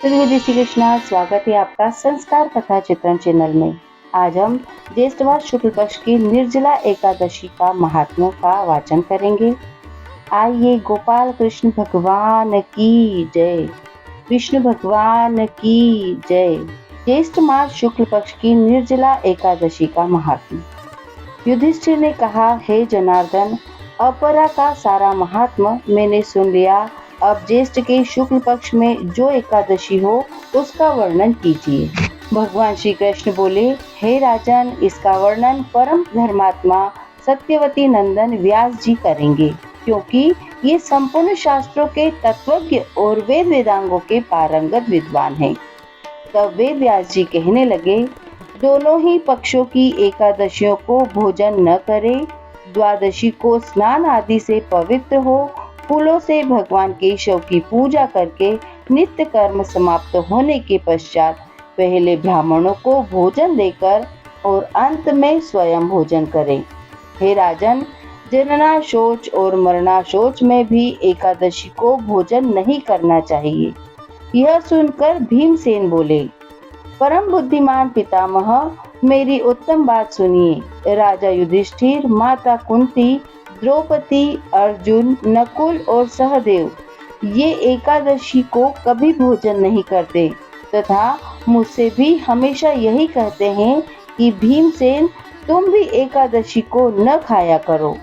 श्री कृष्णा, स्वागत है आपका संस्कार कथा चित्रण चैनल में। आज हम ज्येष्ठ मास शुक्ल पक्ष की निर्जला एकादशी का महात्म्य का वाचन करेंगे। आइए गोपाल कृष्ण भगवान की जय, विष्णु भगवान की जय। ज्येष्ठ मास शुक्ल पक्ष की निर्जला एकादशी का महात्म्य। युधिष्ठिर ने कहा, हे जनार्दन, अपरा का सारा महात्मा मैंने सुन लिया। अब ज्येष्ठ के शुक्ल पक्ष में जो एकादशी हो उसका वर्णन कीजिए। भगवान श्री कृष्ण बोले, हे राजन, इसका वर्णन परम धर्मात्मा सत्यवती नंदन व्यास जी करेंगे, क्योंकि ये संपूर्ण शास्त्रों के तत्वज्ञ और वेद वेदांगों के पारंगत विद्वान हैं। तब वेद व्यास जी कहने लगे, दोनों ही पक्षों की एकादशियों को भोजन न करे, द्वादशी को स्नान आदि से पवित्र हो, फूलों से भगवान केशव की पूजा करके नित्य कर्म समाप्त होने के पश्चात पहले ब्राह्मणों को भोजन देकर और अंत में स्वयं भोजन करें। हे राजन, जनना शौच और मरना शौच में भी एकादशी को भोजन नहीं करना चाहिए। यह सुनकर भीमसेन बोले, परम बुद्धिमान पितामह, मेरी उत्तम बात सुनिए। राजा युधिष्ठिर, माता कुंती, द्रौपदी, अर्जुन, नकुल और सहदेव ये एकादशी को कभी भोजन नहीं करते तथा मुझसे भी हमेशा यही कहते हैं कि भीमसेन, तुम भी एकादशी को न खाया करो।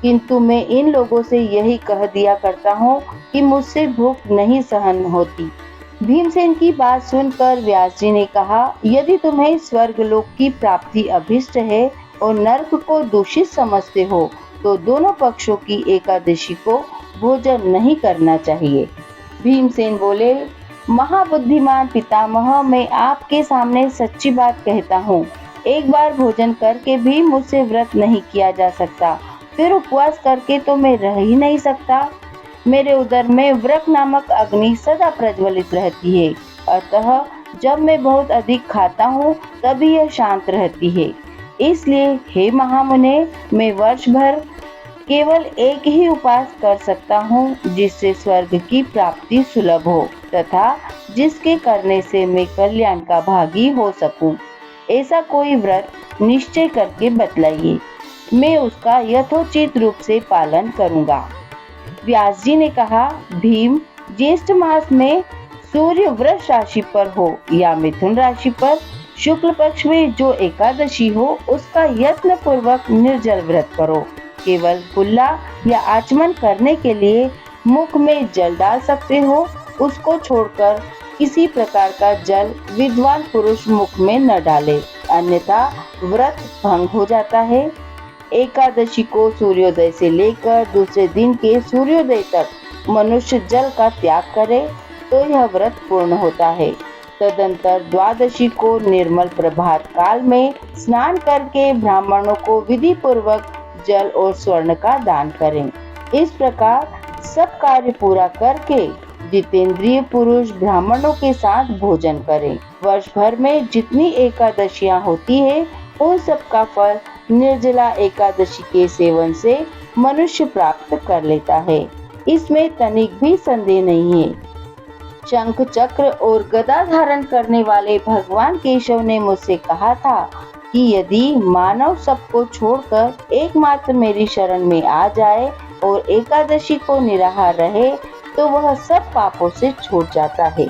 किंतु मैं इन लोगों से यही कह दिया करता हूँ कि मुझसे भूख नहीं सहन होती। भीमसेन की बात सुनकर व्यास जी ने कहा, यदि तुम्हें स्वर्गलोक की प्राप्ति अभिष्ट है और नरक को दूषित समझते हो तो दोनों पक्षों की एकादशी को भोजन नहीं करना चाहिए। भीमसेन बोले, महाबुद्धिमान पितामह, मैं आपके सामने सच्ची बात कहता हूँ। एक बार भोजन करके भी मुझसे व्रत नहीं किया जा सकता, फिर उपवास करके तो मैं रह ही नहीं सकता। मेरे उदर में व्रत नामक अग्नि सदा प्रज्वलित रहती है, अतः जब मैं बहुत अधिक खाता हूँ तभी यह शांत रहती है। इसलिए हे महामुने, मैं वर्ष भर केवल एक ही उपास कर सकता हूँ, जिससे स्वर्ग की प्राप्ति सुलभ हो तथा जिसके करने से मैं कल्याण का भागी हो सकूं। ऐसा कोई व्रत निश्चय करके बतलाइए, मैं उसका यथोचित रूप से पालन करूँगा। व्यास जी ने कहा, भीम, ज्येष्ठ मास में सूर्य वृष राशि पर हो या मिथुन राशि पर शुक्ल पक्ष में जो एकादशी हो उसका यत्न पूर्वक निर्जल व्रत करो। केवल कुल्ला या आचमन करने के लिए मुख में जल डाल सकते हो, उसको छोड़कर किसी प्रकार का जल विद्वान पुरुष मुख में न डाले, अन्यथा व्रत भंग हो जाता है। एकादशी को सूर्योदय से लेकर दूसरे दिन के सूर्योदय तक मनुष्य जल का त्याग करे तो यह व्रत पूर्ण होता है। तदंतर द्वादशी को निर्मल प्रभात काल में स्नान करके ब्राह्मणों को विधि पूर्वक जल और स्वर्ण का दान करें। इस प्रकार सब कार्य पूरा करके जितेंद्रिय पुरुष ब्राह्मणों के साथ भोजन करें। वर्ष भर में जितनी एकादशियां होती है उन सब का फल निर्जला एकादशी के सेवन से मनुष्य प्राप्त कर लेता है, इसमें तनिक भी संदेह नहीं है। शंख चक्र और गदा धारण करने वाले भगवान केशव ने मुझसे कहा था कि यदि मानव सबको छोड़कर एकमात्र मेरी शरण में आ जाए और एकादशी को निराहार रहे तो वह सब पापों से छूट जाता है।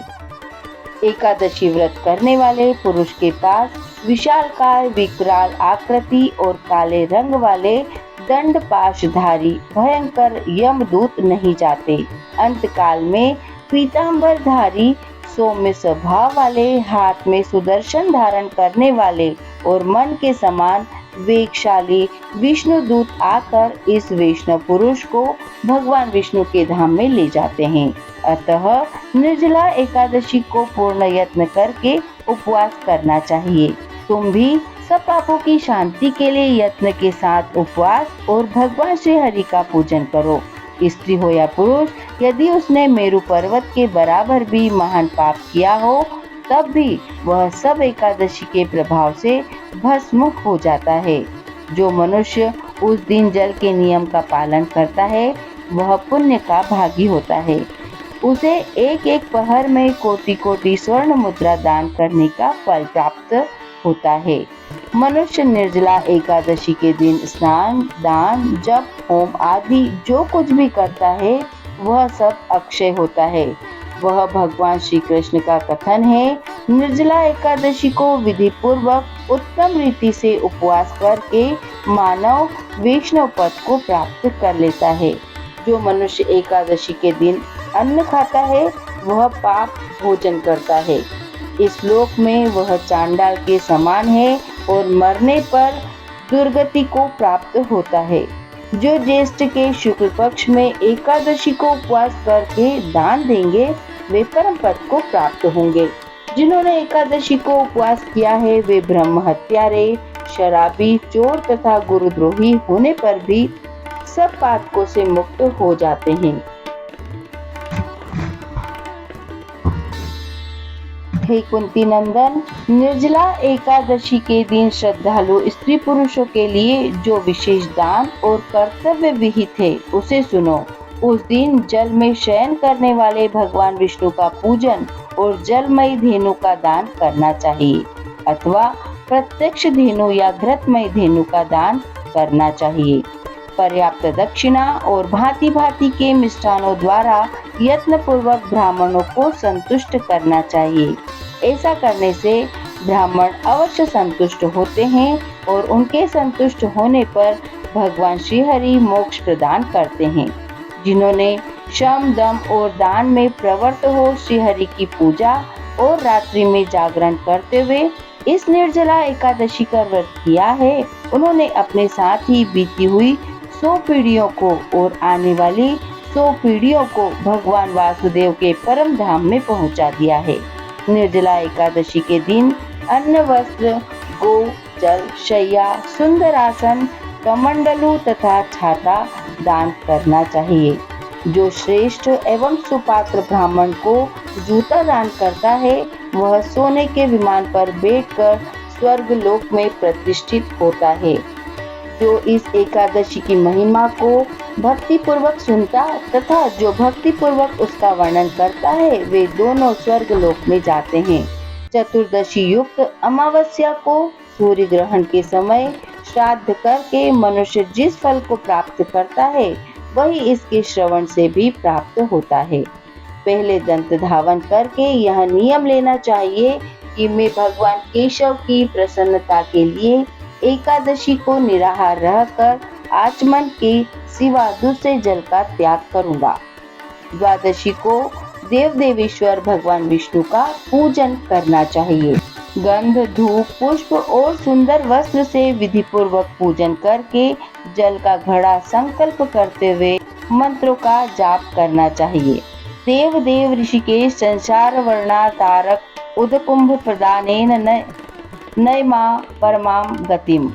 एकादशी व्रत करने वाले पुरुष के पास विशालकाय विकराल आकृति और काले रंग वाले दंड पाशधारी भयंकर यमदूत नहीं जाते। अंतकाल में पीतांबरधारी सौम्य स्वभाव वाले, हाथ में सुदर्शन धारण करने वाले और मन के समान वेगशाली विष्णु दूत आकर इस वैष्णव पुरुष को भगवान विष्णु के धाम में ले जाते हैं। अतः निर्जला एकादशी को पूर्ण यत्न करके उपवास करना चाहिए। तुम भी सब पापों की शांति के लिए यत्न के साथ उपवास और भगवान श्री हरि का पूजन करो। स्त्री हो या पुरुष, यदि उसने मेरु पर्वत के बराबर भी महान पाप किया हो तब भी वह सब एकादशी के प्रभाव से भस्म हो जाता है। जो मनुष्य उस दिन जल के नियम का पालन करता है वह पुण्य का भागी होता है। उसे एक एक पहर में कोटि कोटि स्वर्ण मुद्रा दान करने का फल प्राप्त होता है। मनुष्य निर्जला एकादशी के दिन स्नान, दान, जप, होम आदि जो कुछ भी करता है वह सब अक्षय होता है। वह भगवान श्री कृष्ण का कथन है। निर्जला एकादशी को विधि पूर्वक उत्तम रीति से उपवास करके मानव वैष्णव पद को प्राप्त कर लेता है। जो मनुष्य एकादशी के दिन अन्न खाता है वह पाप भोजन करता है। इस लोक में वह चांडाल के समान है और मरने पर दुर्गति को प्राप्त होता है। जो ज्येष्ठ के शुक्ल पक्ष में एकादशी को उपवास करके दान देंगे वे परम पद को प्राप्त होंगे। जिन्होंने एकादशी को उपवास किया है वे ब्रह्म हत्यारे, शराबी, चोर तथा गुरुद्रोही होने पर भी सब पातकों से मुक्त हो जाते हैं। हे कुंती नंदन, निर्जला एकादशी के दिन श्रद्धालु स्त्री पुरुषों के लिए जो विशेष दान और कर्तव्य विहित है उसे सुनो। उस दिन जल में शयन करने वाले भगवान विष्णु का पूजन और जलमयी धेनु का दान करना चाहिए अथवा प्रत्यक्ष धेनु या घृतमयी धेनु का दान करना चाहिए। पर्याप्त दक्षिणा और भांति भांति के मिष्ठानों द्वारा यत्न पूर्वक ब्राह्मणों को संतुष्ट करना चाहिए। ऐसा करने से ब्राह्मण अवश्य संतुष्ट होते हैं और उनके संतुष्ट होने पर भगवान श्री हरि मोक्ष प्रदान करते हैं। जिन्होंने शम, दम और दान में प्रवृत्त हो श्री हरि की पूजा और रात्रि में जागरण करते हुए इस निर्जला एकादशी का व्रत किया है, उन्होंने अपने साथ ही बीती हुई 100 पीढ़ियों को और आने वाली 100 पीढ़ियों को भगवान वासुदेव के परम धाम में पहुंचा दिया है। निर्जला एकादशी के दिन अन्न, वस्त्र, गो, जल, शैया, सुंदर आसन, कमंडलू तथा छाता दान करना चाहिए। जो श्रेष्ठ एवं सुपात्र ब्राह्मण को जूता दान करता है वह सोने के विमान पर बैठकर स्वर्ग लोक में प्रतिष्ठित होता है। जो इस एकादशी की महिमा को भक्ति पूर्वक सुनता तथा जो भक्ति पूर्वक उसका वर्णन करता है वे दोनों स्वर्ग लोक में जाते हैं। चतुर्दशी युक्त अमावस्या को सूर्य ग्रहण के समय श्राद्ध करके मनुष्य जिस फल को प्राप्त करता है वही इसके श्रवण से भी प्राप्त होता है। पहले दंत धावन करके यह नियम लेना चाहिए कि मैं भगवान केशव की प्रसन्नता के लिए एकादशी को निराहार रहकर आचमन के सिवा दूसरे जल का त्याग करूंगा। द्वादशी को देव देवेश्वर भगवान विष्णु का पूजन करना चाहिए। गंध, धूप, पुष्प और सुंदर वस्त्र से विधि पूर्वक पूजन करके जल का घड़ा संकल्प करते हुए मंत्रों का जाप करना चाहिए। देव देव ऋषिकेश संसार वर्णा तारक उदकुंभ प्रदानेन नयमा परमाम गतिम।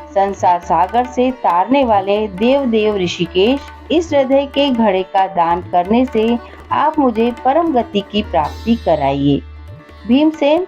संसार सागर से तारने वाले देव देव ऋषिकेश, इस हृदय के घड़े का दान करने से आप मुझे परम गति की प्राप्ति कराइए। भीमसेन,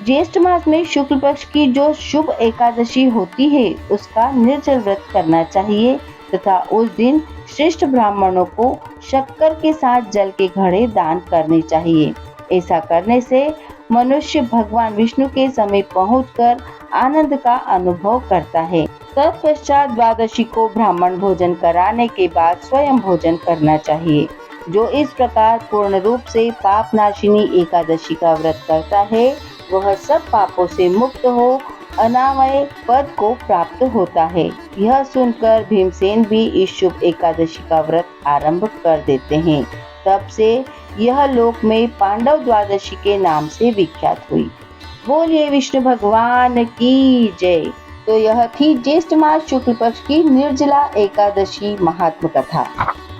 ज्येष्ठ मास में शुक्ल पक्ष की जो शुभ एकादशी होती है उसका निर्जल व्रत करना चाहिए तथा उस दिन श्रेष्ठ ब्राह्मणों को शक्कर के साथ जल के घड़े दान करने चाहिए। ऐसा करने से मनुष्य भगवान विष्णु के समीप पहुंचकर आनंद का अनुभव करता है। तत्पश्चात द्वादशी को ब्राह्मण भोजन कराने के बाद स्वयं भोजन करना चाहिए। जो इस प्रकार पूर्ण रूप से पाप नाशिनी एकादशी का व्रत करता है वह सब पापों से मुक्त हो अनामय पद को प्राप्त होता है। यह सुनकर भीमसेन भी इस शुभ एकादशी का व्रत आरंभ कर देते हैं। तब से यह लोक में पांडव द्वादशी के नाम से विख्यात हुई। बोलिए विष्णु भगवान की जय। तो यह थी ज्येष्ठ मास शुक्ल पक्ष की निर्जला एकादशी महात्म कथा।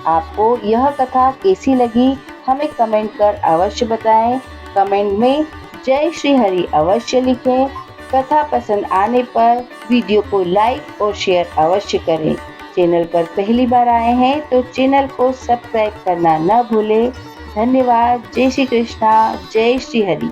आपको यह कथा कैसी लगी हमें कमेंट कर अवश्य बताएं। कमेंट में जय श्री हरि अवश्य लिखें। कथा पसंद आने पर वीडियो को लाइक और शेयर अवश्य करें। चैनल पर पहली बार आए हैं तो चैनल को सब्सक्राइब करना न भूलें। धन्यवाद। जय श्री कृष्णा, जय श्री हरि।